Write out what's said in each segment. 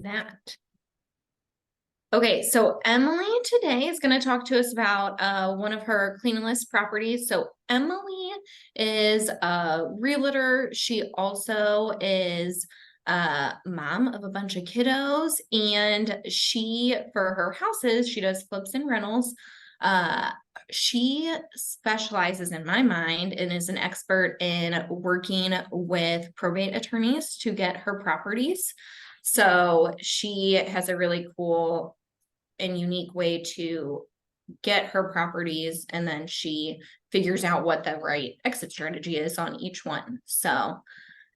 that. Okay, so Emily today is going to talk to us about one of her clean list properties. So Emily is a realtor. She also is a mom of a bunch of kiddos, and for her houses, she does flips and rentals. Uh, she specializes, in my mind, and is an expert in working with probate attorneys to get her properties. So she has a really cool and unique way to get her properties, and then she figures out what the right exit strategy is on each one. So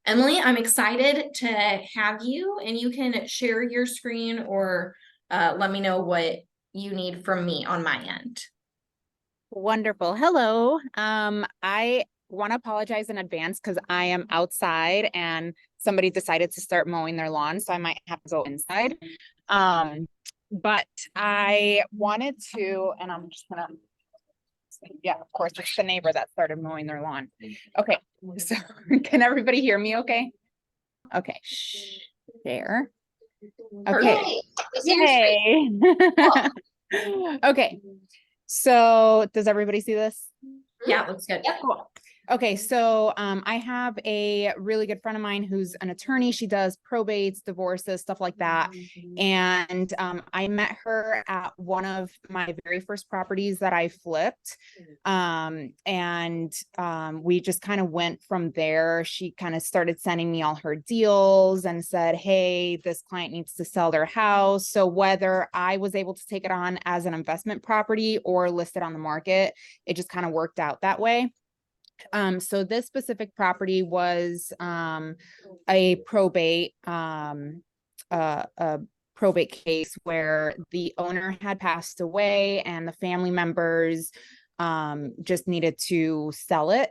Emily, I'm excited to have you, and you can share your screen or let me know what you need from me on my end. Wonderful. Hello. I want to apologize in advance because I am outside and somebody decided to start mowing their lawn, so I might have to go inside. But I wanted to, and I'm just gonna, yeah, of course, it's the neighbor that started mowing their lawn. Okay, so can everybody hear me okay? Okay, shh, there. Okay. Yay. Okay. So does everybody see this? Yeah, looks good. Yep. Cool. Okay, so I have a really good friend of mine who's an attorney. She does probates, divorces, stuff like that. And I met her at one of my very first properties that I flipped. We just kind of went from there. She kind of started sending me all her deals and said, hey, this client needs to sell their house. So whether I was able to take it on as an investment property or list it on the market, it just kind of worked out that way. So this specific property was a probate case where the owner had passed away and the family members just needed to sell it.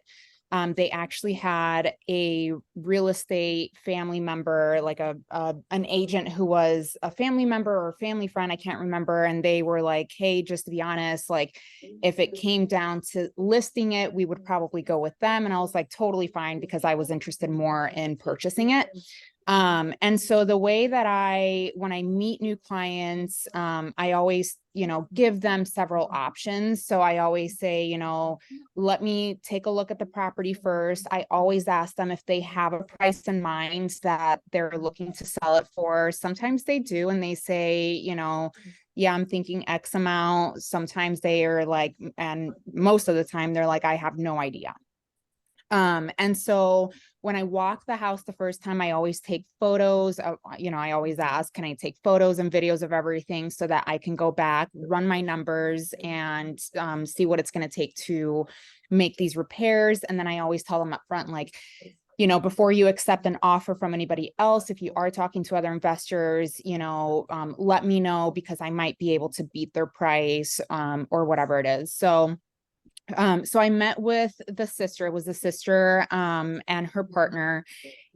They actually had a real estate family member, like an agent who was a family member or family friend, I can't remember. And they were like, hey, just to be honest, like if it came down to listing it, we would probably go with them. And I was like, totally fine, because I was interested more in purchasing it. And so the way that when I meet new clients, I always, give them several options. So I always say, let me take a look at the property first. I always ask them if they have a price in mind that they're looking to sell it for. Sometimes they do, and they say, yeah, I'm thinking X amount. Sometimes they are like, and most of the time they're like, I have no idea. And so when I walk the house the first time, I always take photos of, I always ask, can I take photos and videos of everything so that I can go back, run my numbers, and see what it's going to take to make these repairs. And then I always tell them up front, like, before you accept an offer from anybody else, if you are talking to other investors, let me know, because I might be able to beat their price or whatever it is. So I met with the sister. It was the sister and her partner,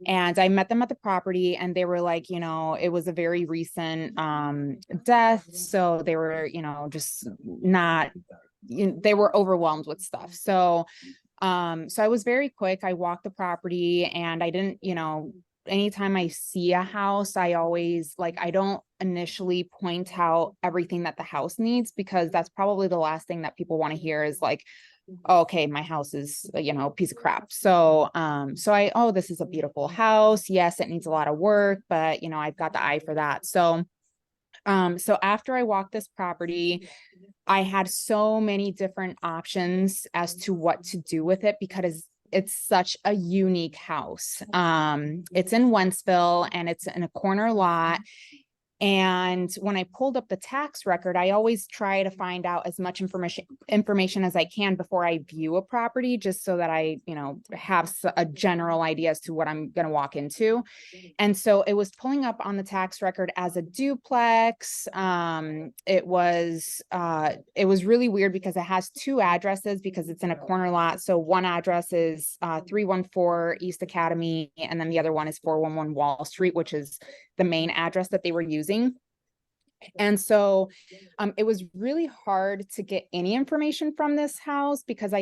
and I met them at the property, and they were like, it was a very recent death. So they were, just not, they were overwhelmed with stuff. So I was very quick. I walked the property, and I didn't, anytime I see a house, I always I don't initially point out everything that the house needs, because that's probably the last thing that people want to hear is like, oh, okay, my house is, a piece of crap. So, this is a beautiful house. Yes, it needs a lot of work, but I've got the eye for that. So after I walked this property, I had so many different options as to what to do with it, because it's such a unique house. It's in Wentzville, and it's in a corner lot. And when I pulled up the tax record, I always try to find out as much information as I can before I view a property, just so that I, have a general idea as to what I'm going to walk into. And so it was pulling up on the tax record as a duplex. It was really weird, because it has two addresses, because it's in a corner lot. So one address is 314 East Academy, and then the other one is 411 Wall Street, which is the main address that they were using. And so it was really hard to get any information from this house, because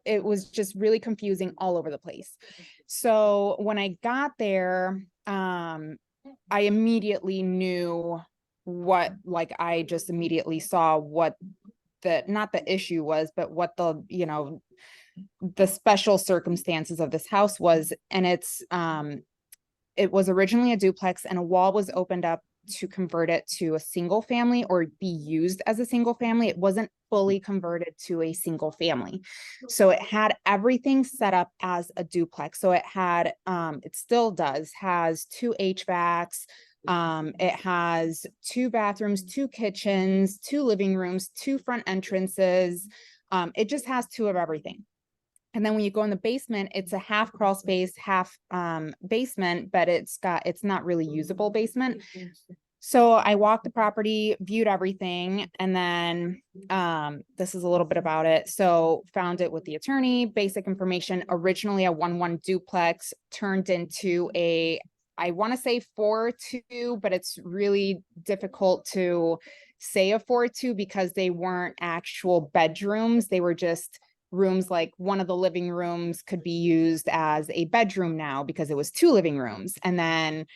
it was just really confusing all over the place. So when I got there, I immediately knew what, like, I just immediately saw what the, not the issue was, but what the, you know, the special circumstances of this house was. And it was originally a duplex, and a wall was opened up to convert it to a single family or be used as a single family. It wasn't fully converted to a single family. So it had everything set up as a duplex. So it had, it still does, has two HVACs. It has two bathrooms, two kitchens, two living rooms, two front entrances. It just has two of everything. And then when you go in the basement, it's a half crawl space, half basement, but it's not really usable basement. So I walked the property, viewed everything, and then this is a little bit about it. So found it with the attorney, basic information, originally a 1-1 duplex, turned into a, I want to say 4-2, but it's really difficult to say a 4-2 because they weren't actual bedrooms. They were just rooms. Like one of the living rooms could be used as a bedroom now because it was two living rooms. And then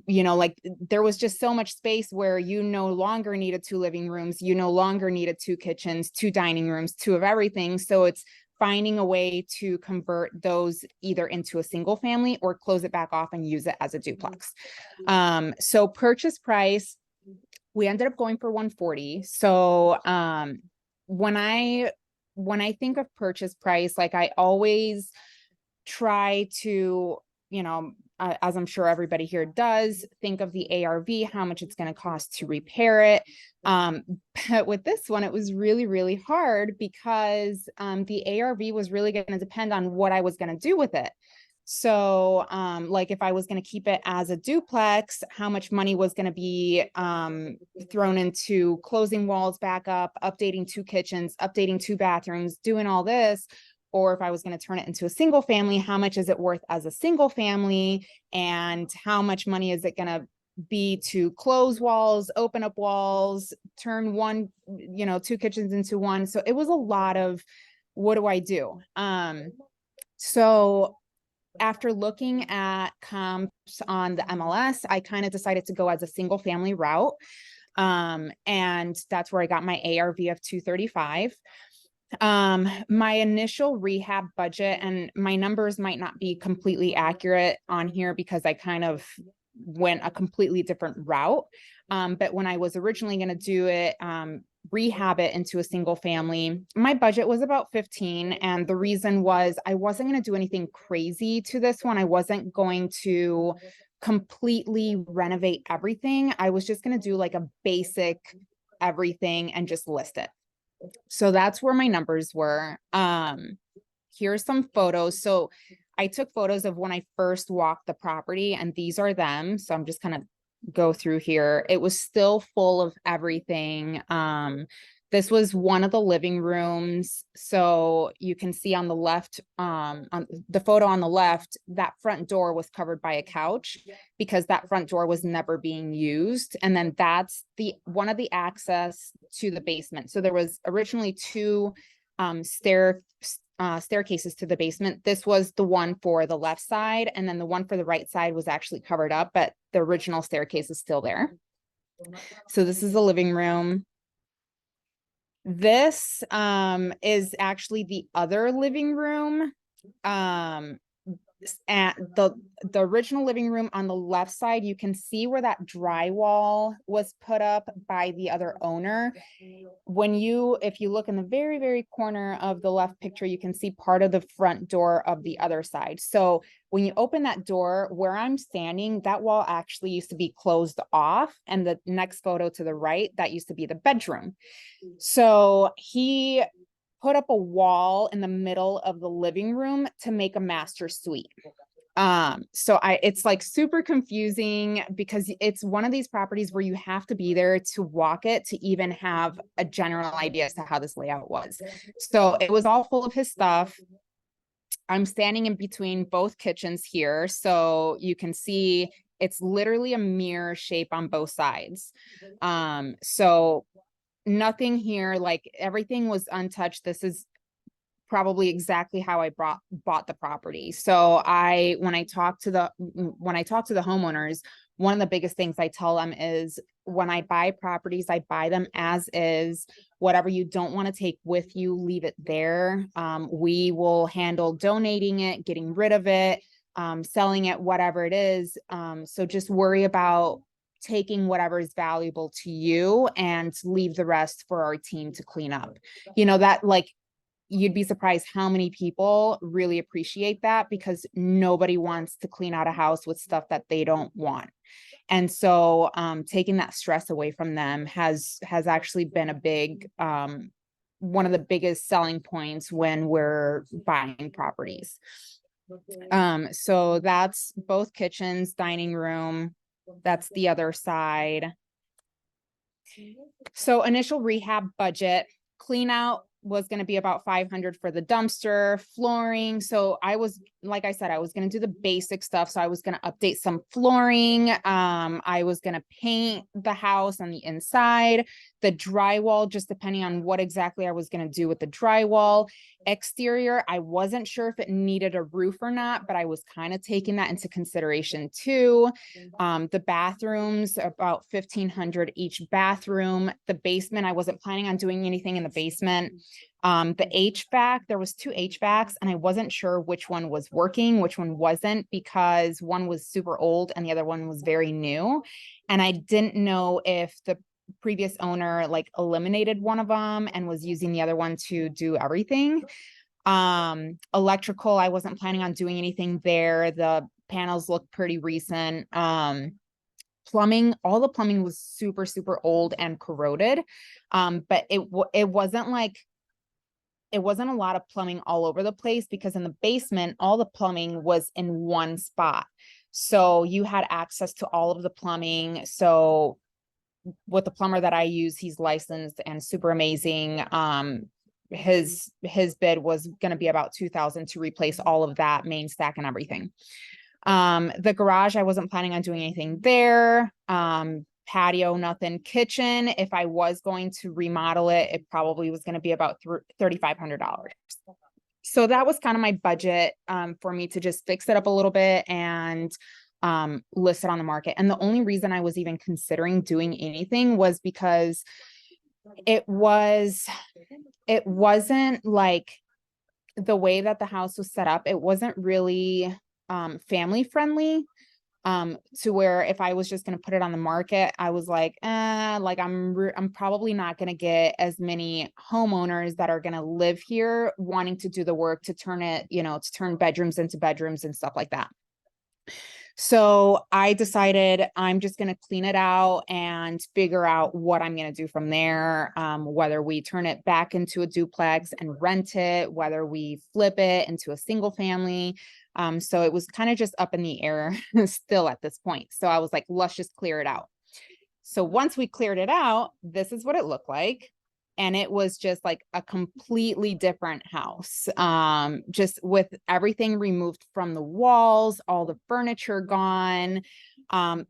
you know, like there was just so much space where you no longer needed two living rooms, you no longer needed two kitchens, two dining rooms, two of everything. So it's finding a way to convert those either into a single family or close it back off and use it as a duplex. So purchase price, we ended up going for 140. So when I think of purchase price, like I always try to, you know, as I'm sure everybody here does, think of the ARV, how much it's going to cost to repair it. But with this one, it was really, really hard because the ARV was really going to depend on what I was going to do with it. So like if I was going to keep it as a duplex, how much money was going to be thrown into closing walls back up, updating two kitchens, updating two bathrooms, doing all this. Or if I was going to turn it into a single family, how much is it worth as a single family? And how much money is it going to be to close walls, open up walls, turn one, you know, two kitchens into one. So it was a lot of, what do I do? So after looking at comps on the MLS, I kind of decided to go as a single family route. And that's where I got my ARV of 235. My initial rehab budget, and my numbers might not be completely accurate on here because I kind of went a completely different route. But when I was originally going to do it, rehab it into a single family, my budget was about 15. And the reason was I wasn't going to do anything crazy to this one. I wasn't going to completely renovate everything. I was just going to do like a basic everything and just list it. So that's where my numbers were. Here's some photos. So I took photos of when I first walked the property, and these are them. So I'm just kind of go through here. It was still full of everything. This was one of the living rooms. So you can see on the left, on the photo on the left, that front door was covered by a couch because that front door was never being used. And then that's the one of the access to the basement. So there was originally two staircases to the basement. This was the one for the left side, and then the one for the right side was actually covered up, but the original staircase is still there. So this is the living room. This is actually the other living room. At the original living room on the left side, you can see where that drywall was put up by the other owner. If you look in the very, very corner of the left picture, you can see part of the front door of the other side. So when you open that door, where I'm standing, that wall actually used to be closed off. And the next photo to the right, that used to be the bedroom. So he put up a wall in the middle of the living room to make a master suite. It's like super confusing because it's one of these properties where you have to be there to walk it to even have a general idea as to how this layout was. So it was all full of his stuff. I'm standing in between both kitchens here. So you can see it's literally a mirror shape on both sides. So nothing here, like everything was untouched. This is probably exactly how I bought the property. So when I talked to the homeowners, one of the biggest things I tell them is when I buy properties, I buy them as is. Whatever you don't want to take with you, leave it there. We will handle donating it, getting rid of it, selling it, whatever it is. So just worry about taking whatever is valuable to you and leave the rest for our team to clean up. That, like, you'd be surprised how many people really appreciate that, because nobody wants to clean out a house with stuff that they don't want. And so taking that stress away from them has actually been a big, one of the biggest selling points when we're buying properties. So that's both kitchens, dining room. That's the other side. So initial rehab budget, clean out was going to be about 500 for the dumpster, flooring. So I was, like I said, I was going to do the basic stuff. So I was going to update some flooring. I was going to paint the house on the inside, the drywall, just depending on what exactly I was going to do with the drywall. Exterior, I wasn't sure if it needed a roof or not, but I was kind of taking that into consideration too. The bathrooms, about 1,500 each bathroom. The basement, I wasn't planning on doing anything in the basement. The HVAC, there was 2 HVACs and I wasn't sure which one was working, which one wasn't, because one was super old and the other one was very new. And I didn't know if the previous owner like eliminated one of them and was using the other one to do everything. Electrical, I wasn't planning on doing anything there. The panels look pretty recent. Plumbing, all the plumbing was super, super old and corroded. But it wasn't a lot of plumbing all over the place, because in the basement, all the plumbing was in one spot. So you had access to all of the plumbing. So with the plumber that I use, he's licensed and super amazing. His bid was going to be about $2,000 to replace all of that main stack and everything. The garage, I wasn't planning on doing anything there. Patio, nothing. Kitchen, if I was going to remodel it, it probably was going to be about $3,500. So that was kind of my budget for me to just fix it up a little bit and list it on the market. And the only reason I was even considering doing anything was because it wasn't like the way that the house was set up. It wasn't really family friendly, to where if I was just going to put it on the market, I was like, I'm probably not going to get as many homeowners that are going to live here wanting to do the work to turn it, to turn bedrooms into bedrooms and stuff like that. So I decided I'm just going to clean it out and figure out what I'm going to do from there. Whether we turn it back into a duplex and rent it, whether we flip it into a single family. So it was kind of just up in the air still at this point. So I was like, let's just clear it out. So once we cleared it out, this is what it looked like. And it was just like a completely different house, just with everything removed from the walls, all the furniture gone.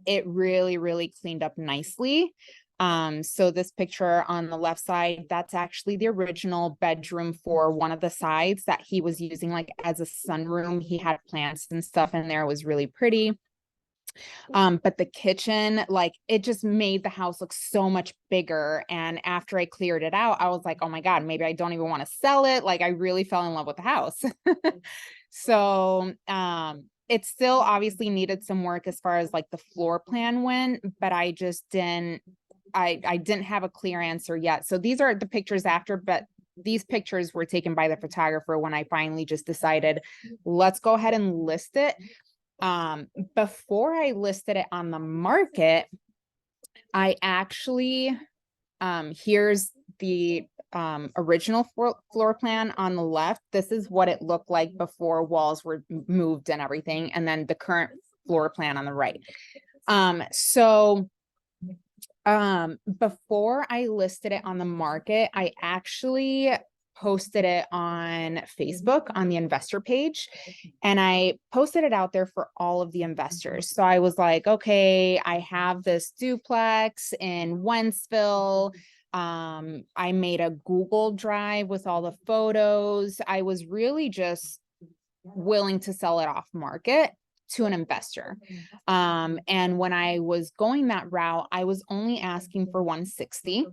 It really, really cleaned up nicely. So this picture on the left side, that's actually the original bedroom for one of the sides that he was using like as a sunroom. He had plants and stuff in there. It was really pretty. But the kitchen, like, it just made the house look so much bigger. And after I cleared it out, I was like, oh my God, maybe I don't even want to sell it. Like, I really fell in love with the house. So, it still obviously needed some work as far as like the floor plan went, but I just didn't have a clear answer yet. So these are the pictures after, but these pictures were taken by the photographer when I finally just decided, let's go ahead and list it. Before I listed it on the market, I actually, here's the original floor plan on the left. This is what it looked like before walls were moved and everything. And then the current floor plan on the right. Before I listed it on the market, I actually posted it on Facebook on the investor page, and I posted it out there for all of the investors. So I was like, okay, I have this duplex in Wentzville. I made a Google Drive with all the photos. I was really just willing to sell it off market to an investor. And when I was going that route, I was only asking for 160.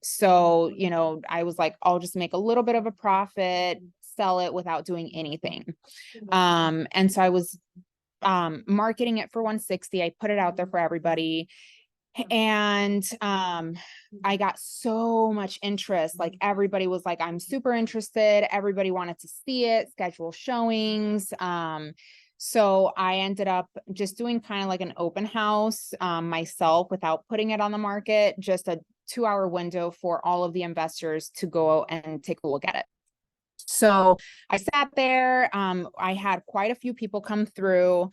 So, you know, I was like, I'll just make a little bit of a profit, sell it without doing anything. And so I was marketing it for 160. I put it out there for everybody. And I got so much interest. Like everybody was like, I'm super interested. Everybody wanted to see it, schedule showings. So I ended up just doing kind of like an open house myself without putting it on the market, just a 2-hour window for all of the investors to go and take a look at it. So I sat there. I had quite a few people come through.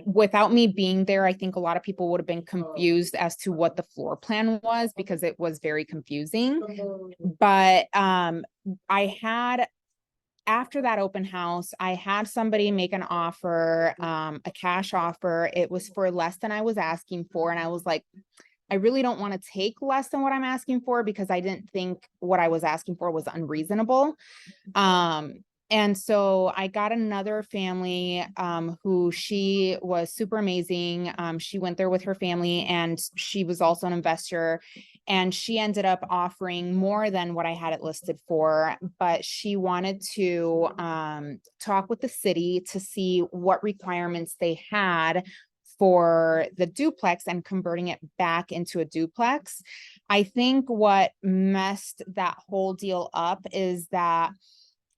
Without me being there, I think a lot of people would have been confused as to what the floor plan was because it was very confusing. But I had, after that open house, I had somebody make an offer, a cash offer. It was for less than I was asking for. And I was like, I really don't want to take less than what I'm asking for because I didn't think what I was asking for was unreasonable. And so I got another family who she was super amazing. She went there with her family and she was also an investor, and she ended up offering more than what I had it listed for, but she wanted to talk with the city to see what requirements they had for the duplex and converting it back into a duplex. I think what messed that whole deal up is that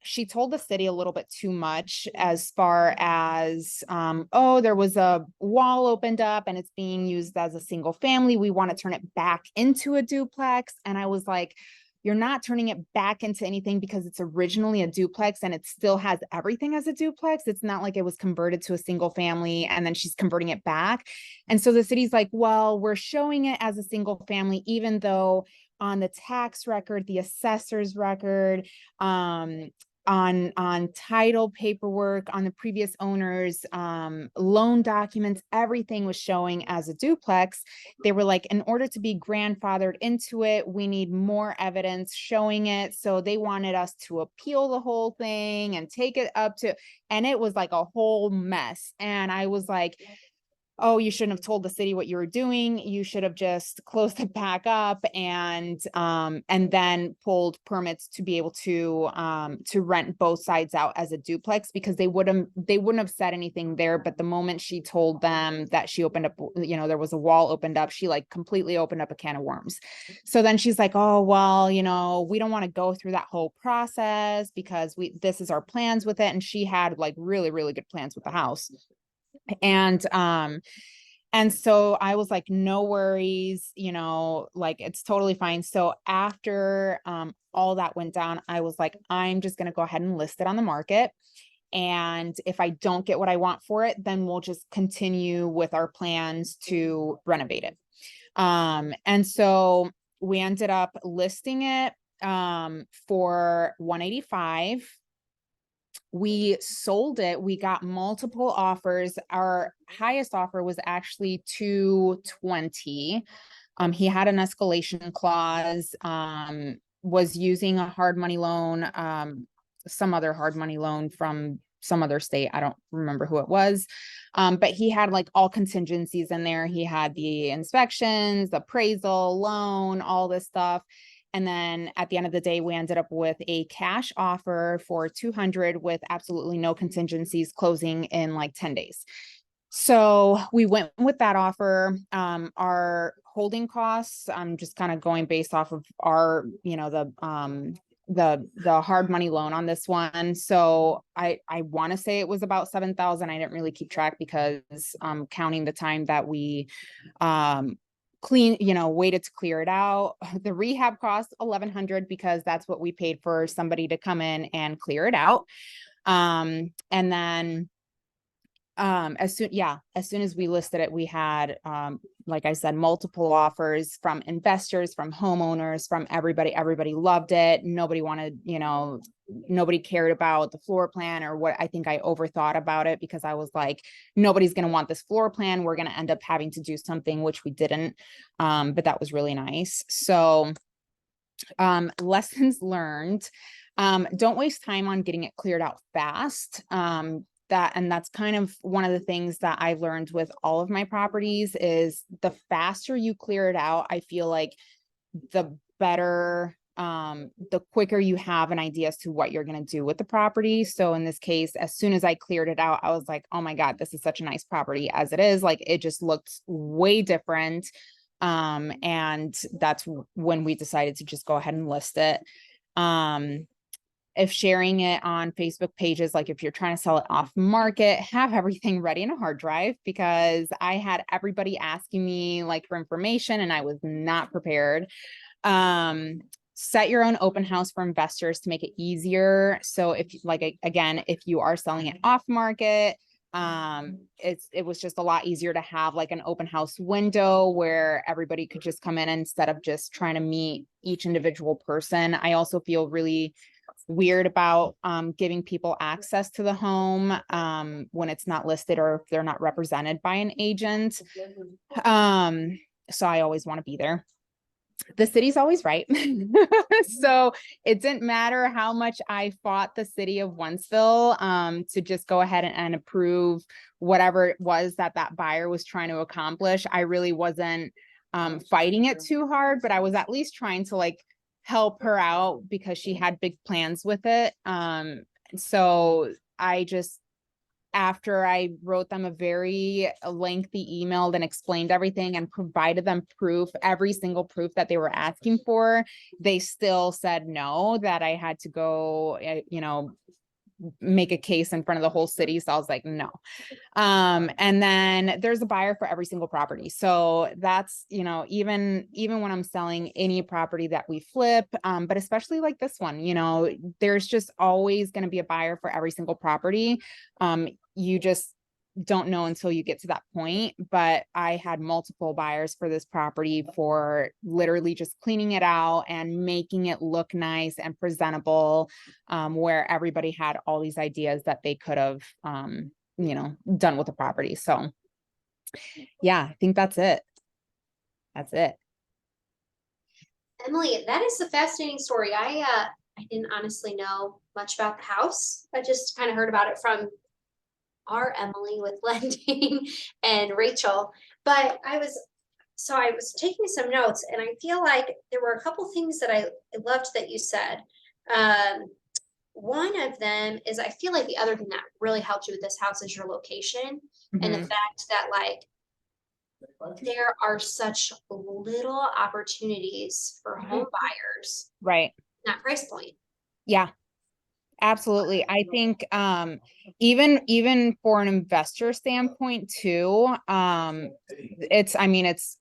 she told the city a little bit too much as far as, oh, there was a wall opened up and it's being used as a single family. We want to turn it back into a duplex. And I was like, you're not turning it back into anything because it's originally a duplex and it still has everything as a duplex. It's not like it was converted to a single family and then she's converting it back. And so the city's like, well, we're showing it as a single family, even though on the tax record, the assessor's record, on title paperwork, on the previous owners, loan documents, everything was showing as a duplex. They were like, in order to be grandfathered into it, we need more evidence showing it. So they wanted us to appeal the whole thing and take it up to, and it was like a whole mess. And I was like, oh, you shouldn't have told the city what you were doing. You should have just closed it back up and then pulled permits to be able to rent both sides out as a duplex, because they wouldn't have said anything there. But the moment she told them that she opened up, you know, there was a wall opened up, she like completely opened up a can of worms. So then she's like, oh, well, you know, we don't want to go through that whole process because this is our plans with it. And she had like really, really good plans with the house. And so I was like, no worries, you know, like it's totally fine. So after all that went down, I was like, I'm just going to go ahead and list it on the market. And if I don't get what I want for it, then we'll just continue with our plans to renovate it. And so we ended up listing it for 185. We sold it. We got multiple offers. Our highest offer was actually 220. He had an escalation clause, was using a hard money loan, some other hard money loan from some other state. I don't remember who it was. But he had like all contingencies in there. He had the inspections, the appraisal, loan, all this stuff. And then at the end of the day, we ended up with a cash offer for 200 with absolutely no contingencies, closing in like 10 days. So we went with that offer. Our holding costs, I'm just kind of going based off of our, you know, the hard money loan on this one. So I want to say it was about 7,000. I didn't really keep track because counting the time that we waited to clear it out. The rehab cost 1,100 because that's what we paid for somebody to come in and clear it out. And then as soon as we listed it, we had, like I said, multiple offers from investors, from homeowners, from everybody loved it. Nobody wanted, nobody cared about the floor plan or what. I think I overthought about it because I was like, nobody's going to want this floor plan. We're going to end up having to do something, which we didn't. But that was really nice. So, lessons learned. Don't waste time on getting it cleared out fast. That's kind of one of the things that I've learned with all of my properties is the faster you clear it out, I feel like the better, the quicker you have an idea as to what you're going to do with the property. So in this case, as soon as I cleared it out, I was like, oh my God, this is such a nice property as it is. Like, it just looked way different. And that's when we decided to just go ahead and list it. If sharing it on Facebook pages, like if you're trying to sell it off market, have everything ready in a hard drive, because I had everybody asking me like for information and I was not prepared. Set your own open house for investors to make it easier. So if like, again, if you are selling it off market, it was just a lot easier to have like an open house window where everybody could just come in instead of just trying to meet each individual person. I also feel really weird about giving people access to the home when it's not listed or if they're not represented by an agent. So I always want to be there. The city's always right. So it didn't matter how much I fought the city of Wentzville to just go ahead and approve whatever it was that buyer was trying to accomplish. I really wasn't fighting it too hard, but I was at least trying to like help her out because she had big plans with it. So I just, after I wrote them a very lengthy email, then explained everything and provided them proof, every single proof that they were asking for, they still said no, that I had to go, make a case in front of the whole city. So I was like, no. And then there's a buyer for every single property. So that's, even when I'm selling any property that we flip, but especially like this one, there's just always going to be a buyer for every single property. You just don't know until you get to that point. But I had multiple buyers for this property for literally just cleaning it out and making it look nice and presentable, where everybody had all these ideas that they could have, done with the property. So yeah, I think that's it. That's it. Emily, that is a fascinating story. I didn't honestly know much about the house. I just kind of heard about it from our Emily with lending and Rachel. But I was taking some notes, and I feel like there were a couple things that I loved that you said. One of them is, I feel like the other thing that really helped you with this house is your location, and the fact that like there are such little opportunities for home buyers, Right. that price point. Yeah, absolutely. I think even for an investor standpoint too, it's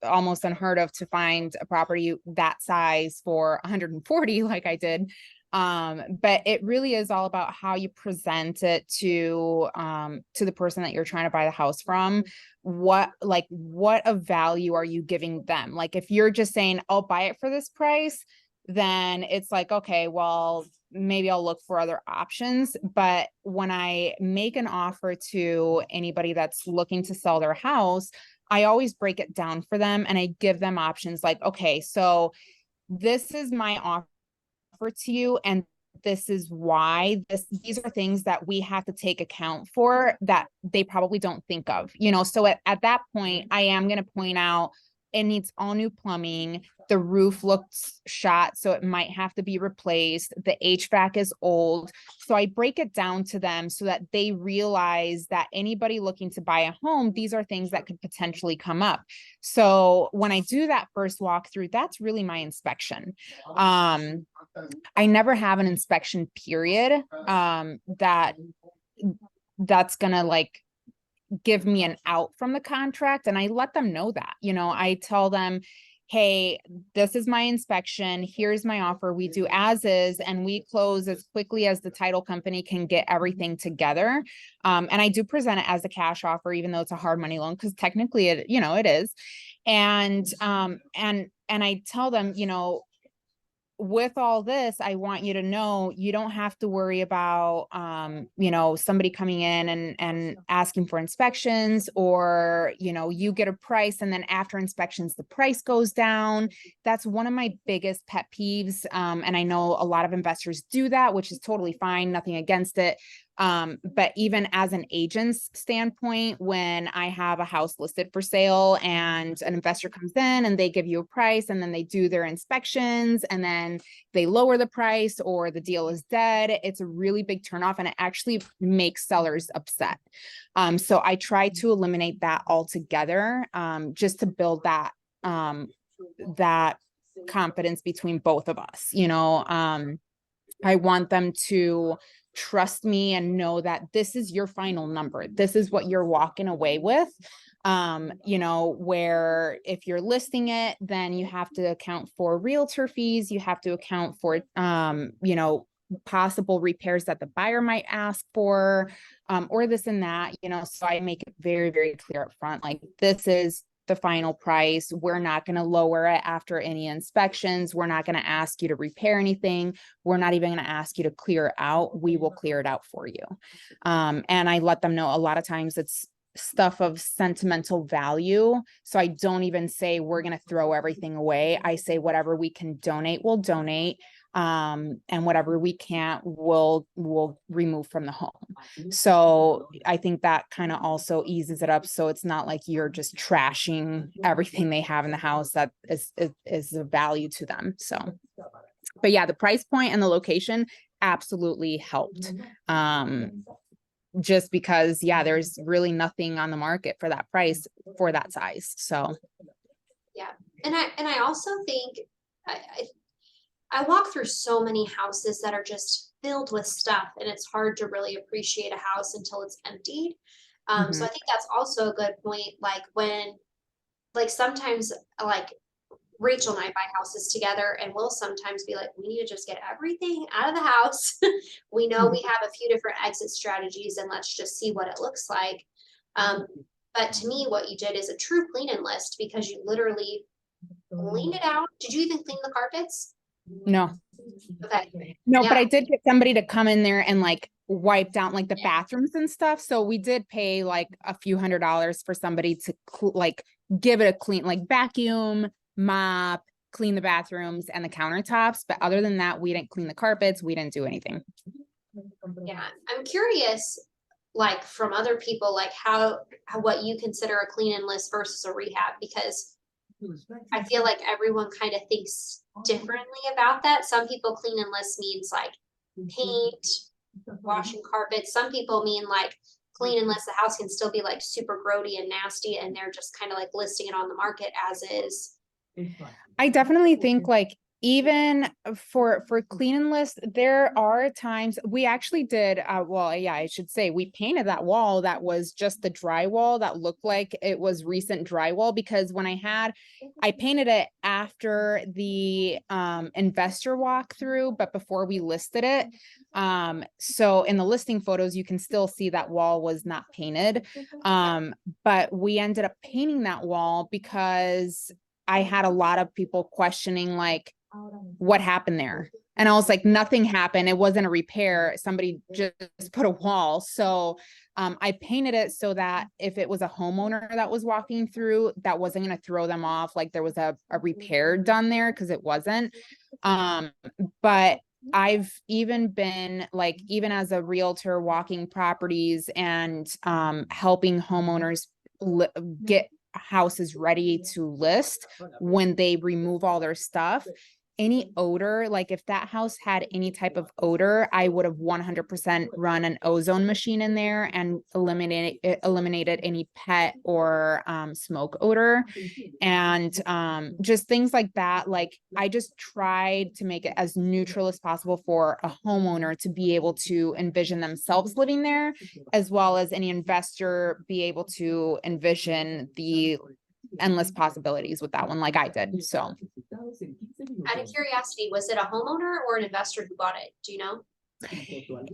almost unheard of to find a property that size for 140 like I did. But it really is all about how you present it to the person that you're trying to buy the house from. What of value are you giving them? Like if you're just saying, I'll buy it for this price, then it's like, okay, well, maybe I'll look for other options. But when I make an offer to anybody that's looking to sell their house, I always break it down for them and I give them options like, okay, so this is my offer to you, and this is why these are things that we have to take account for that they probably don't think of, so at that point I am going to point out it needs all new plumbing, the roof looks shot so it might have to be replaced, the HVAC is old. So I break it down to them so that they realize that anybody looking to buy a home, these are things that could potentially come up. So when I do that first walkthrough, that's really my inspection. I never have an inspection period that's gonna like give me an out from the contract, and I let them know that. I tell them, hey, this is my inspection, here's my offer, we do as is and we close as quickly as the title company can get everything together. And I do present it as a cash offer, even though it's a hard money loan, because technically it is. And I tell them, with all this, I want you to know you don't have to worry about, you know, somebody coming in and asking for inspections, or, you know, you get a price and then after inspections, the price goes down. That's one of my biggest pet peeves. And I know a lot of investors do that, which is totally fine, nothing against it. But even as an agent's standpoint, when I have a house listed for sale and an investor comes in and they give you a price and then they do their inspections and then they lower the price or the deal is dead, it's a really big turnoff and it actually makes sellers upset. So I try to eliminate that altogether, just to build that, that confidence between both of us, you know. I want them to trust me and know that this is your final number. This is what you're walking away with. You know, where if you're listing it, then you have to account for realtor fees. You have to account for, you know, possible repairs that the buyer might ask for, or this and that, you know. So I make it very, very clear up front, like, this is the final price. We're not going to lower it after any inspections. We're not going to ask you to repair anything. We're not even going to ask you to clear it out. We will clear it out for you. And I let them know a lot of times it's stuff of sentimental value. So I don't even say we're going to throw everything away. I say whatever we can donate, we'll donate. And whatever we can't, we'll remove from the home. So I think that kind of also eases it up. So it's not like you're just trashing everything they have in the house that is of value to them. So, but yeah, the price point and the location absolutely helped. Just because, yeah, there's really nothing on the market for that price for that size. So Yeah. And I also think I walk through so many houses that are just filled with stuff, and it's hard to really appreciate a house until it's emptied. So I think that's also a good point. Like when, like sometimes, like Rachel and I buy houses together, and we'll sometimes be like, we need to just get everything out of the house. We know we have a few different exit strategies, and let's just see what it looks like. But to me, what you did is a true clean and list, because you literally cleaned it out. Did you even clean the carpets? no, Okay. no, Yeah. but I did get somebody to come in there and like wipe down like the bathrooms and stuff. So we did pay like a few $100s for somebody to like give it a clean, like vacuum, mop, clean the bathrooms and the countertops. But other than that, we didn't clean the carpets. We didn't do anything. Yeah. I'm curious, like from other people, like how what you consider a clean and list versus a rehab, because I feel like everyone kind of thinks differently about that. Some people clean and list means like paint, washing carpets. Some people mean like clean and list the house can still be like super grody and nasty, and they're just kind of like listing it on the market as is. I definitely think like even for clean and list, there are times we actually did, well, yeah, I should say we painted that wall that was just the drywall that looked like it was recent drywall, because when I painted it after the investor walkthrough, but before we listed it. So in the listing photos, you can still see that wall was not painted. But we ended up painting that wall because I had a lot of people questioning like what happened there. And I was like, nothing happened. It wasn't a repair. Somebody just put a wall. So I painted it so that if it was a homeowner that was walking through, that wasn't going to throw them off like there was a repair done there, because it wasn't. But I've even been like, even as a realtor walking properties and helping homeowners get houses ready to list, when they remove all their stuff, any odor, like if that house had any type of odor, I would have 100% run an ozone machine in there and eliminated any pet or smoke odor. And just things like that. Like I just tried to make it as neutral as possible for a homeowner to be able to envision themselves living there, as well as any investor be able to envision the endless possibilities with that one, like I did. So Out of curiosity, was it a homeowner or an investor who bought it? Do you know?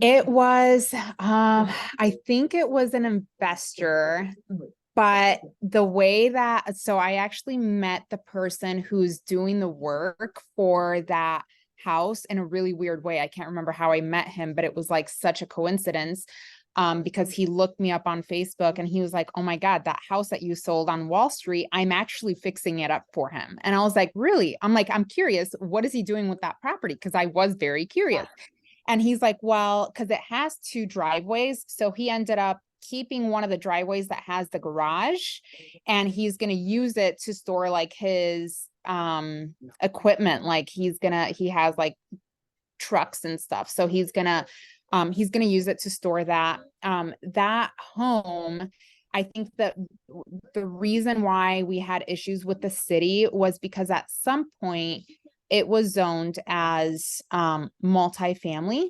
it was, I think it was an investor, but the way that, so I actually met the person who's doing the work for that house in a really weird way. I can't remember how I met him, but it was like such a coincidence. Because he looked me up on Facebook and he was like, oh my God, that house that you sold on Wall Street, I'm actually fixing it up for him. And I was like, really? I'm like, I'm curious, what is he doing with that property? Because I was very curious. And he's like, well, because it has 2 driveways. So he ended up keeping one of the driveways that has the garage, and he's going to use it to store like his equipment. Like he has like trucks and stuff. So he's gonna use it to store that. That home, I think that the reason why we had issues with the city was because at some point it was zoned as multifamily.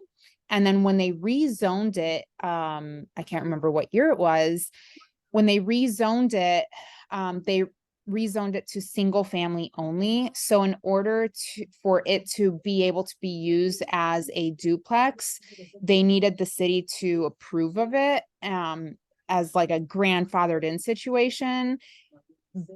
And then when they rezoned it, I can't remember what year it was, when they rezoned it, they rezoned it to single family only. So in order for it to be able to be used as a duplex, they needed the city to approve of it as like a grandfathered in situation.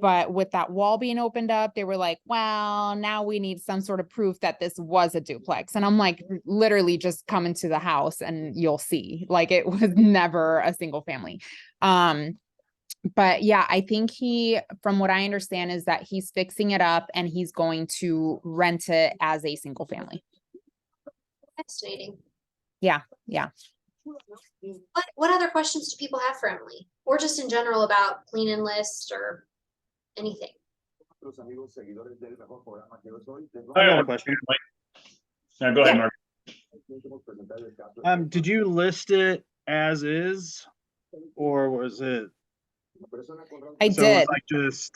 But with that wall being opened up, they were like, well, now we need some sort of proof that this was a duplex. And I'm like, literally just come into the house and you'll see, like, it was never a single family. But yeah, I think from what I understand is that he's fixing it up and he's going to rent it as a single family. Fascinating. Yeah. What other questions do people have for Emily? Or just in general about clean and list or anything? I got a question. Now go ahead, Mark. Did you list it as is, or was it? I So it was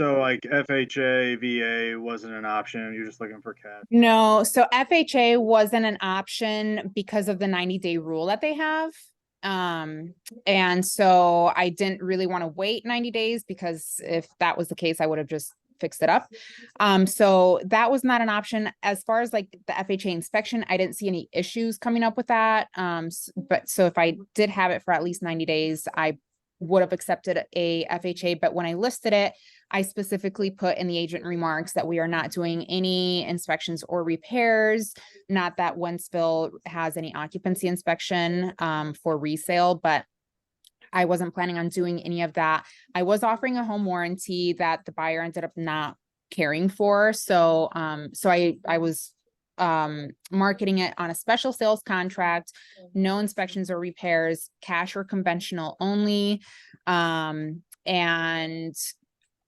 did. like like FHA, VA wasn't an option. You're just looking for cash. No, so FHA wasn't an option because of the 90-day rule that they have. And so I didn't really want to wait 90 days because if that was the case, I would have just fixed it up. So that was not an option. As far as like the FHA inspection, I didn't see any issues coming up with that. But so if I did have it for at least 90 days, I would have accepted a FHA. But when I listed it, I specifically put in the agent remarks that we are not doing any inspections or repairs. Not that Wentzville has any occupancy inspection for resale, but I wasn't planning on doing any of that. I was offering a home warranty that the buyer ended up not caring for. So I was marketing it on a special sales contract, no inspections or repairs, cash or conventional only, and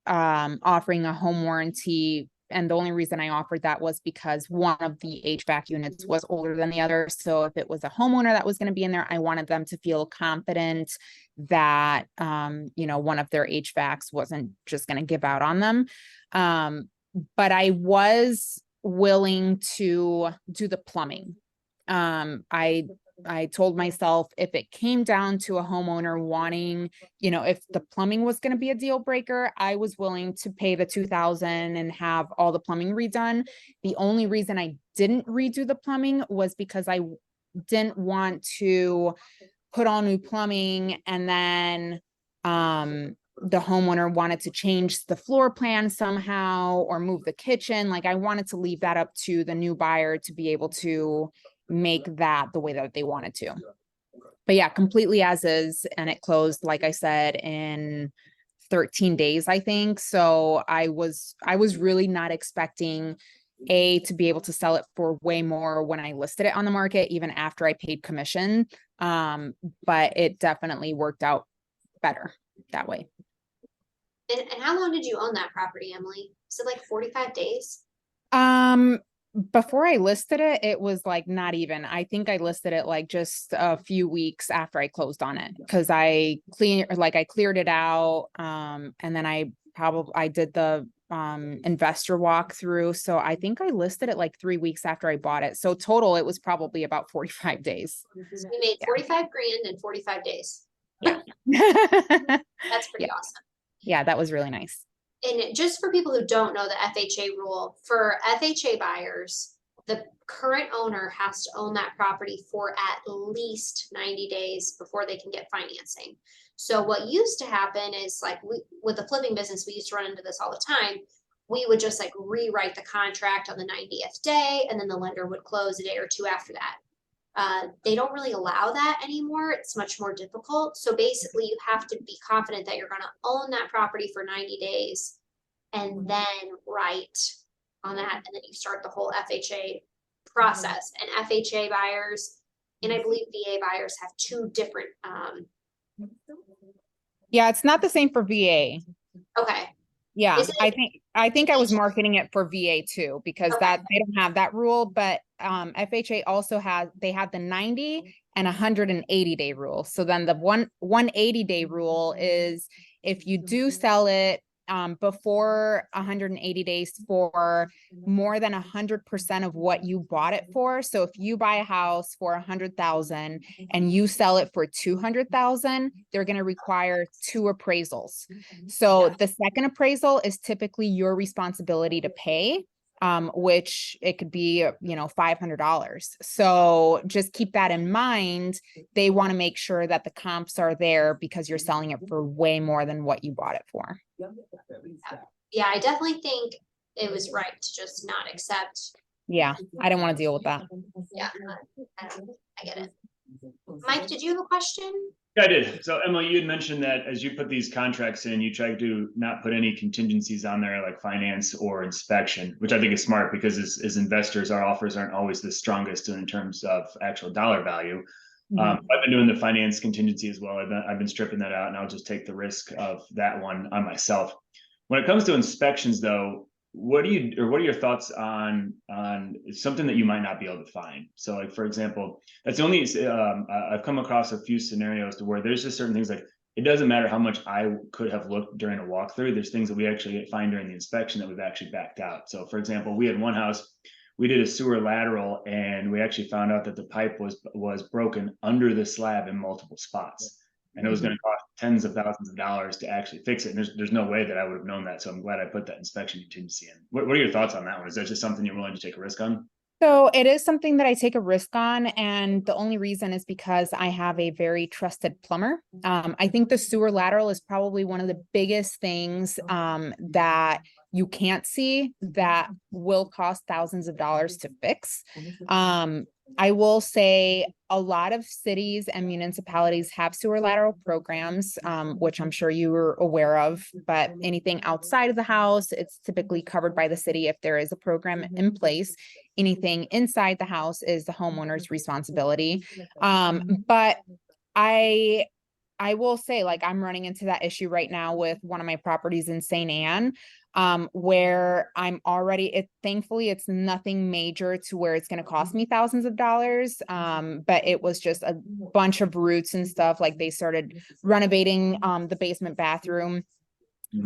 offering a home warranty. And the only reason I offered that was because one of the HVAC units was older than the other. So if it was a homeowner that was going to be in there, I wanted them to feel confident that, one of their HVACs wasn't just going to give out on them. But I was willing to do the plumbing. I told myself if it came down to a homeowner wanting, if the plumbing was going to be a deal breaker, I was willing to pay the $2,000 and have all the plumbing redone. The only reason I didn't redo the plumbing was because I didn't want to put all new plumbing and then, the homeowner wanted to change the floor plan somehow or move the kitchen. Like I wanted to leave that up to the new buyer to be able to make that the way that they wanted to. But yeah, completely as is. And it closed, like I said, in 13 days, I think. So I was really not expecting to be able to sell it for way more when I listed it on the market, even after I paid commission. But it definitely worked out better that way. And how long did you own that property, Emily? Is it like 45 days? Before I listed it, it was like not even. I think I listed it like just a few weeks after I closed on it because I cleared it out. And then I did the investor walkthrough. So I think I listed it like 3 weeks after I bought it. So total, it was probably about 45 days. So you made 45 grand in 45 days. Yeah. That's pretty awesome. Yeah, that was really nice. And just for people who don't know the FHA rule, for FHA buyers, the current owner has to own that property for at least 90 days before they can get financing. So what used to happen is with the flipping business, we used to run into this all the time. we would just like rewrite the contract on the 90th day, and then the lender would close a day or two after that. They don't really allow that anymore. It's much more difficult. So basically you have to be confident that you're going to own that property for 90 days and then write on that. And then you start the whole FHA process. And FHA buyers, and I believe VA buyers, have two different, Yeah, it's not the same for VA. okay. Yeah, Is it- I think I was marketing it for VA too, because Okay. that they don't have that rule, but FHA also has, they have the 90 and 180 day rule. So then the 180 day rule is if you do sell it before 180 days for more than 100% of what you bought it for. So if you buy a house for 100,000 and you sell it for 200,000, they're going to require 2 appraisals. So the second appraisal is typically your responsibility to pay, which it could be, you know, $500. So just keep that in mind. They want to make sure that the comps are there because you're selling it for way more than what you bought it for. Yeah, I definitely think it was right to just not accept. Yeah, I didn't want to deal with that. Yeah, I get it. Mike, did you have a question? Yeah, I did. So Emily, you had mentioned that as you put these contracts in, you try to not put any contingencies on there like finance or inspection, which I think is smart because as investors, our offers aren't always the strongest in terms of actual dollar value. I've been doing the finance contingency as well. I've been stripping that out, and I'll just take the risk of that one on myself. When it comes to inspections, though, what are your thoughts on something that you might not be able to find? So, like for example, that's the only I've come across a few scenarios to where there's just certain things like it doesn't matter how much I could have looked during a walkthrough. There's things that we actually find during the inspection that we've actually backed out. So, for example, we had one house. We did a sewer lateral and we actually found out that the pipe was broken under the slab in multiple spots. And it was going to cost tens of thousands of dollars to actually fix it. And there's no way that I would have known that. So I'm glad I put that inspection contingency in. What are your thoughts on that one? Is that just something you're willing to take a risk on? So it is something that I take a risk on, and the only reason is because I have a very trusted plumber. I think the sewer lateral is probably one of the biggest things that you can't see that will cost thousands of dollars to fix. I will say a lot of cities and municipalities have sewer lateral programs, which I'm sure you were aware of, but anything outside of the house, it's typically covered by the city if there is a program in place. Anything inside the house is the homeowner's responsibility. But I will say, like, I'm running into that issue right now with one of my properties in St. Anne, where I'm already, thankfully it's nothing major to where it's going to cost me thousands of dollars. But it was just a bunch of roots and stuff. Like they started renovating, the basement bathroom.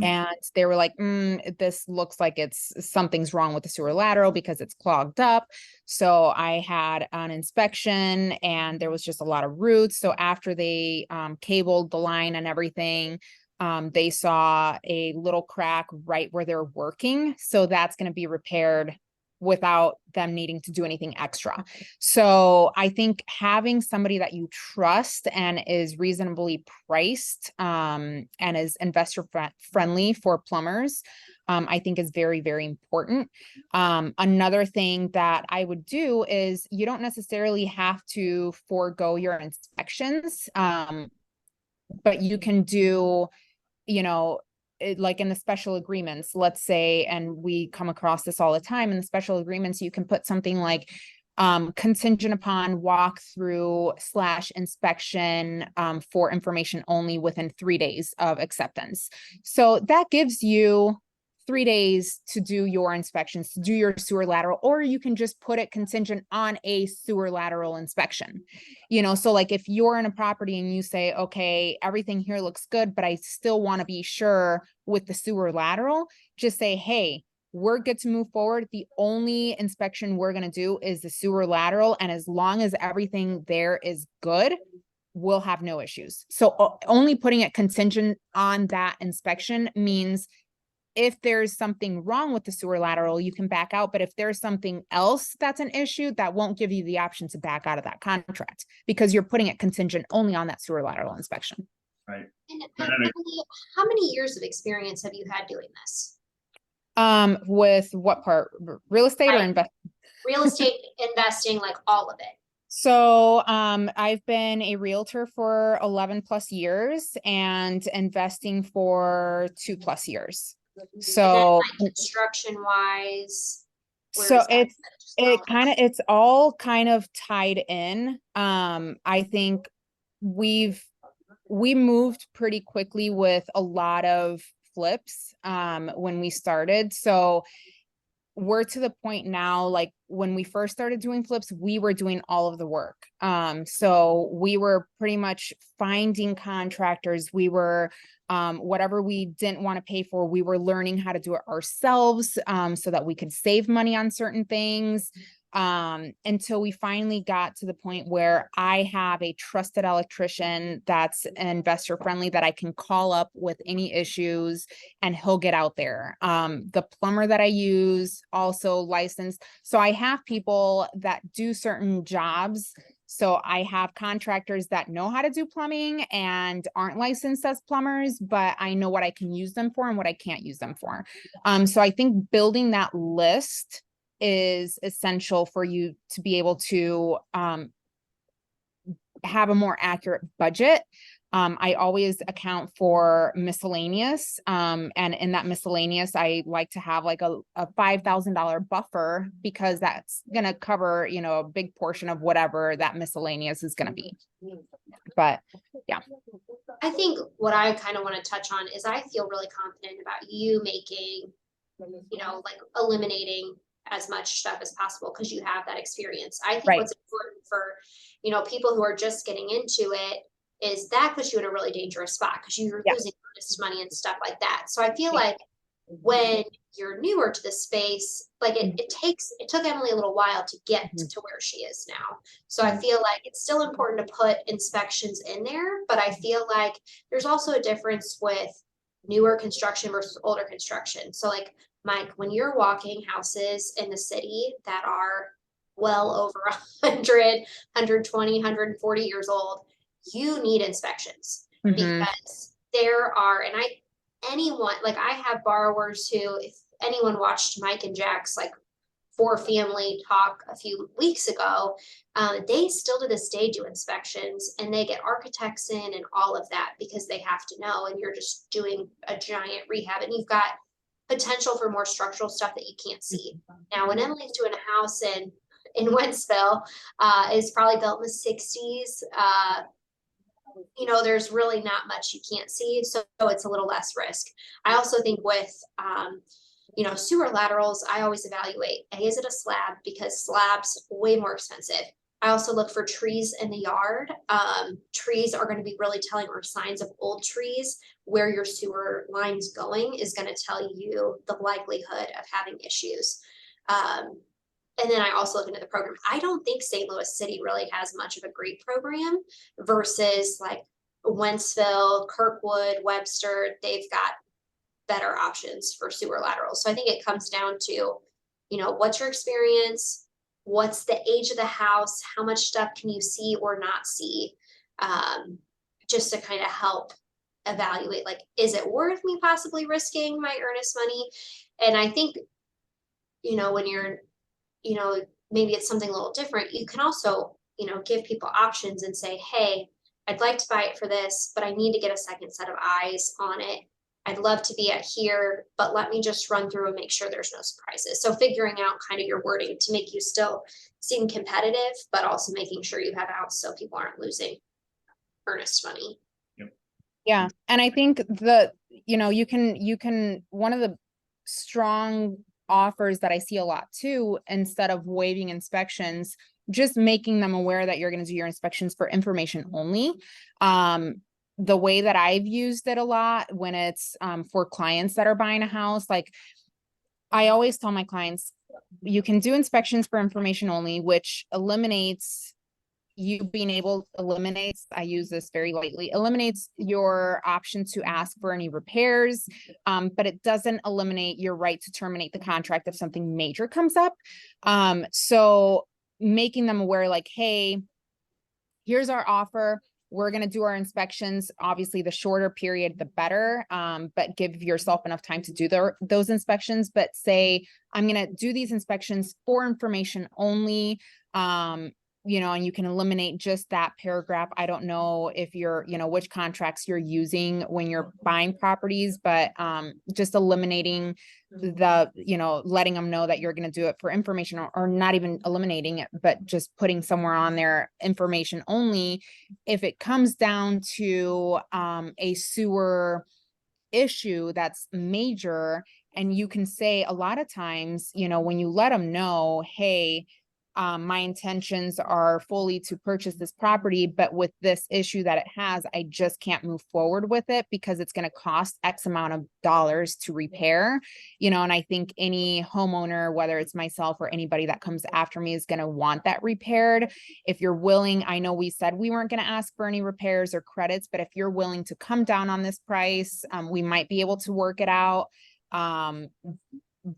And they were like, this looks like something's wrong with the sewer lateral because it's clogged up. So I had an inspection and there was just a lot of roots. So after they cabled the line and everything, they saw a little crack right where they're working. So that's going to be repaired without them needing to do anything extra. So I think having somebody that you trust and is reasonably priced, and is investor friendly for plumbers, I think is very, very important. Another thing that I would do is you don't necessarily have to forego your inspections, but you can do, like in the special agreements, let's say, and we come across this all the time in the special agreements, you can put something like contingent upon walkthrough / inspection for information only within 3 days of acceptance. So that gives you 3 days to do your inspections, to do your sewer lateral, or you can just put it contingent on a sewer lateral inspection. So like if you're in a property and you say, okay, everything here looks good, but I still want to be sure with the sewer lateral, just say, hey, we're good to move forward. The only inspection we're going to do is the sewer lateral. And as long as everything there is good, we'll have no issues. So only putting it contingent on that inspection means if there's something wrong with the sewer lateral, you can back out. But if there's something else that's an issue, that won't give you the option to back out of that contract because you're putting it contingent only on that sewer lateral inspection. Right. And Emily, how many years of experience have you had doing this? With what part? Real estate or Right. invest? Real estate, investing, like all of it. So, I've been a realtor for 11 plus years and investing for 2+ years. And then So, like construction wise, where so does that just fall? it's all kind of tied in. I think we moved pretty quickly with a lot of flips, when we started. So we're to the point now, like when we first started doing flips, we were doing all of the work. So we were pretty much finding contractors. We were, whatever we didn't want to pay for, we were learning how to do it ourselves, so that we could save money on certain things. Until we finally got to the point where I have a trusted electrician that's investor friendly that I can call up with any issues and he'll get out there. The plumber that I use also licensed. So I have people that do certain jobs. So I have contractors that know how to do plumbing and aren't licensed as plumbers, but I know what I can use them for and what I can't use them for. So I think building that list is essential for you to be able to have a more accurate budget. I always account for miscellaneous. And in that miscellaneous, I like to have like a $5,000 buffer because that's going to cover, you know, a big portion of whatever that miscellaneous is going to be. But yeah. I think what I kind of want to touch on is I feel really confident about you making, you know, like eliminating as much stuff as possible because you have that experience. I think Right. what's important for, you know, people who are just getting into it is that puts you in a really dangerous spot because you're Yeah. losing earnest money and stuff like that. So I feel Yeah. like when you're newer to the space, like it took Emily a little while to get to where she is now. So I feel like it's still important to put inspections in there, but I feel like there's also a difference with newer construction versus older construction. So like Mike, when you're walking houses in the city that are well over 100, 120, 140 years old, you need inspections Mhm. because there are, and anyone, like I have borrowers who, if anyone watched Mike and Jack's like for family talk a few weeks ago, they still to this day do inspections and they get architects in and all of that because they have to know. And you're just doing a giant rehab and you've got potential for more structural stuff that you can't see. Now, when Emily's doing a house in Wentzville, is probably built in the 60s. You know, there's really not much you can't see, so it's a little less risk. I also think with you know, sewer laterals, I always evaluate, A, is it a slab? Because slabs way more expensive. I also look for trees in the yard. Trees are going to be really telling, or signs of old trees. Where your sewer line's going is going to tell you the likelihood of having issues. And then I also look into the program. I don't think St. Louis City really has much of a great program versus like Wentzville, Kirkwood, Webster. They've got better options for sewer laterals. So I think it comes down to, you know, what's your experience? What's the age of the house? How much stuff can you see or not see? Just to kind of help evaluate, like, is it worth me possibly risking my earnest money? And I think, you know, when you're, you know, maybe it's something a little different, you can also, you know, give people options and say, hey, I'd like to buy it for this, but I need to get a second set of eyes on it. I'd love to be at here, but let me just run through and make sure there's no surprises. So figuring out kind of your wording to make you still seem competitive, but also making sure you have outs so people aren't losing earnest money. Yeah. And I think you know, you can, one of the strong offers that I see a lot too, instead of waiving inspections, just making them aware that you're going to do your inspections for information only. The way that I've used it a lot when it's for clients that are buying a house, like I always tell my clients, you can do inspections for information only, which eliminates you being able, eliminates, I use this very lightly, eliminates your option to ask for any repairs, but it doesn't eliminate your right to terminate the contract if something major comes up. So making them aware, like, hey, here's our offer. we're going to do our inspections. Obviously, the shorter period, the better, but give yourself enough time to do those inspections. But say, I'm going to do these inspections for information only, you know, and you can eliminate just that paragraph. I don't know if you're, you know, which contracts you're using when you're buying properties, but just eliminating the, you know, letting them know that you're going to do it for information, or not even eliminating it, but just putting somewhere on there information only. If it comes down to a sewer issue that's major, and you can say a lot of times, you know, when you let them know, hey, my intentions are fully to purchase this property, but with this issue that it has, I just can't move forward with it because it's going to cost X amount of dollars to repair, you know, and I think any homeowner, whether it's myself or anybody that comes after me, is going to want that repaired. If you're willing, I know we said we weren't going to ask for any repairs or credits, but if you're willing to come down on this price, we might be able to work it out.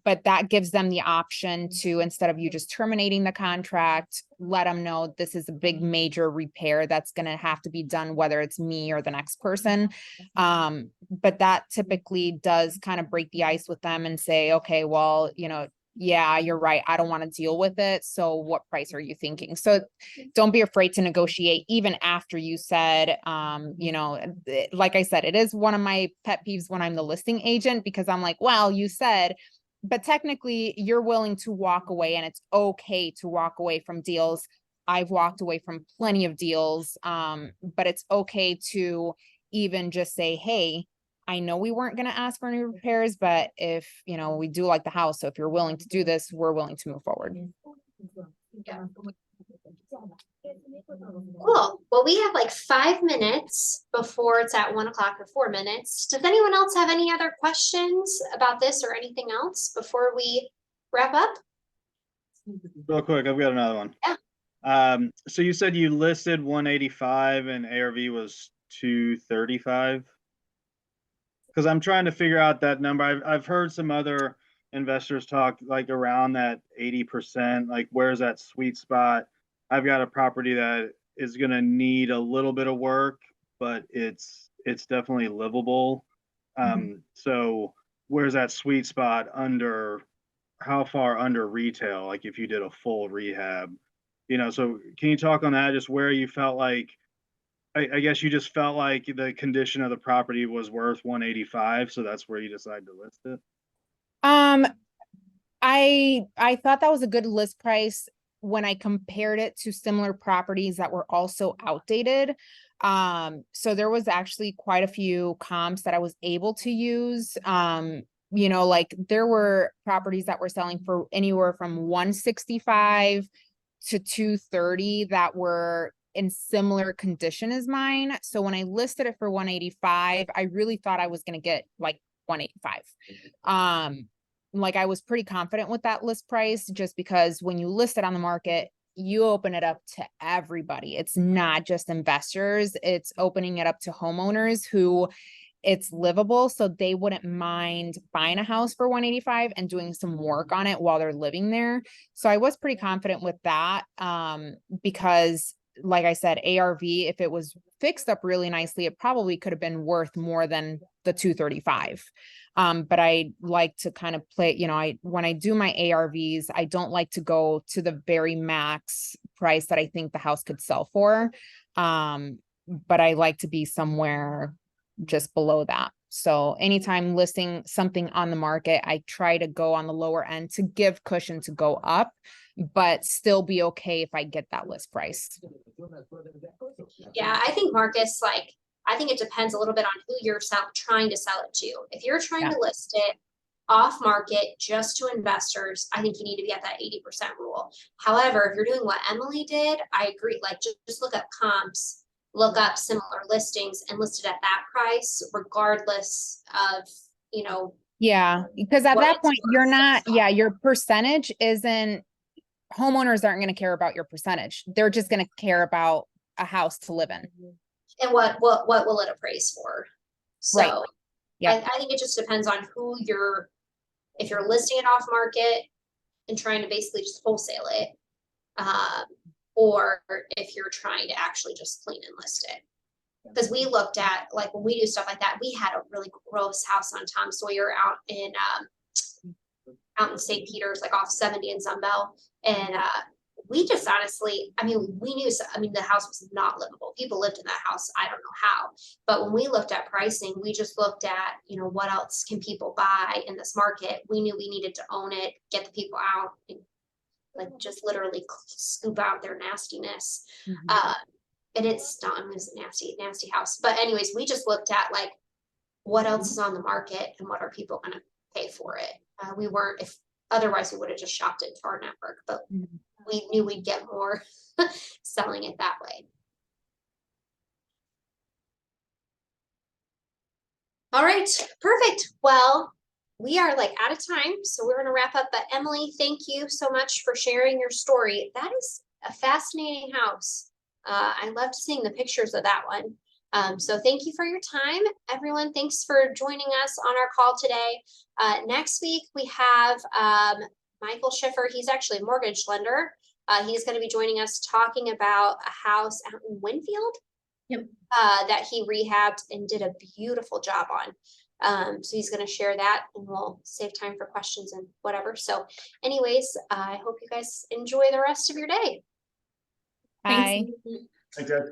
But that gives them the option to, instead of you just terminating the contract, let them know this is a big major repair that's going to have to be done, whether it's me or the next person. But that typically does kind of break the ice with them and say, okay, well, you know, yeah, you're right, I don't want to deal with it. So what price are you thinking? So don't be afraid to negotiate, even after you said, you know, like I said, it is one of my pet peeves when I'm the listing agent, because I'm like, well, you said, but technically you're willing to walk away, and it's okay to walk away from deals. I've walked away from plenty of deals, but it's okay to even just say, hey, I know we weren't going to ask for any repairs, but if, you know, we do like the house, so if you're willing to do this, we're willing to move forward. Cool. Well, we have like 5 minutes before it's at 1 o'clock, or 4 minutes. Does anyone else have any other questions about this or anything else before we wrap up? Real quick, I've got another one. Yeah. So you said you listed 185 and ARV was 235. Because I'm trying to figure out that number. I've heard some other investors talk like around that 80%, like where's that sweet spot? I've got a property that is going to need a little bit of work, but it's definitely livable. So where's that sweet spot under, how far under retail? Like if you did a full rehab, you know, so can you talk on that? Just where you felt like, I guess you just felt like the condition of the property was worth 185, so that's where you decided to list it. I thought that was a good list price when I compared it to similar properties that were also outdated. So there was actually quite a few comps that I was able to use. You know, like there were properties that were selling for anywhere from 165 to 230 that were in similar condition as mine. So when I listed it for 185, I really thought I was going to get like 185. Like I was pretty confident with that list price, just because when you list it on the market, you open it up to everybody. It's not just investors, it's opening it up to homeowners who it's livable, so they wouldn't mind buying a house for 185 and doing some work on it while they're living there. So I was pretty confident with that, because like I said, ARV, if it was fixed up really nicely, it probably could have been worth more than the 235. But I like to kind of play, you know, when I do my ARVs, I don't like to go to the very max price that I think the house could sell for. But I like to be somewhere just below that. So anytime listing something on the market, I try to go on the lower end to give cushion to go up, but still be okay if I get that list price. Yeah, I think Marcus, like, I think it depends a little bit on who you're trying to sell it to. If you're trying to list it off market just to investors, I think you need to be at that 80% rule. However, if you're doing what Emily did, I agree. Like just look up comps, look up similar listings and list it at that price, regardless of, you know. Yeah, because at that point you're not, yeah, your percentage isn't, homeowners aren't going to care about your percentage. They're just going to care about a house to live in. And what will it appraise for? So right. Yeah, I think it just depends on who you're, if you're listing it off market and trying to basically just wholesale it, or if you're trying to actually just clean and list it. Because we looked at, like, when we do stuff like that, we had a really gross house on Tom Sawyer out in St. Peter's, like off 70 in Sunbelt. And we just honestly, I mean, we knew, I mean, the house was not livable. People lived in that house. I don't know how. But when we looked at pricing, we just looked at, you know, what else can people buy in this market? We knew we needed to own it, get the people out, and like just literally scoop out their nastiness. And it's not, it was a nasty, nasty house. But anyways, we just looked at like what else is on the market and what are people gonna pay for it. We weren't, if otherwise we would have just shopped it to our network, but we knew we'd get more selling it that way. All right, perfect. Well, we are like out of time, so we're gonna wrap up. But Emily, thank you so much for sharing your story. That is a fascinating house. I loved seeing the pictures of that one. So thank you for your time, everyone. Thanks for joining us on our call today. Next week, we have Michael Schiffer. He's actually a mortgage lender. He's going to be joining us talking about a house out in Winfield that he rehabbed and did a beautiful job on. So he's going to share that, and we'll save time for questions and whatever. So anyways, I hope you guys enjoy the rest of your day. Bye. Thanks. Thanks, Ed.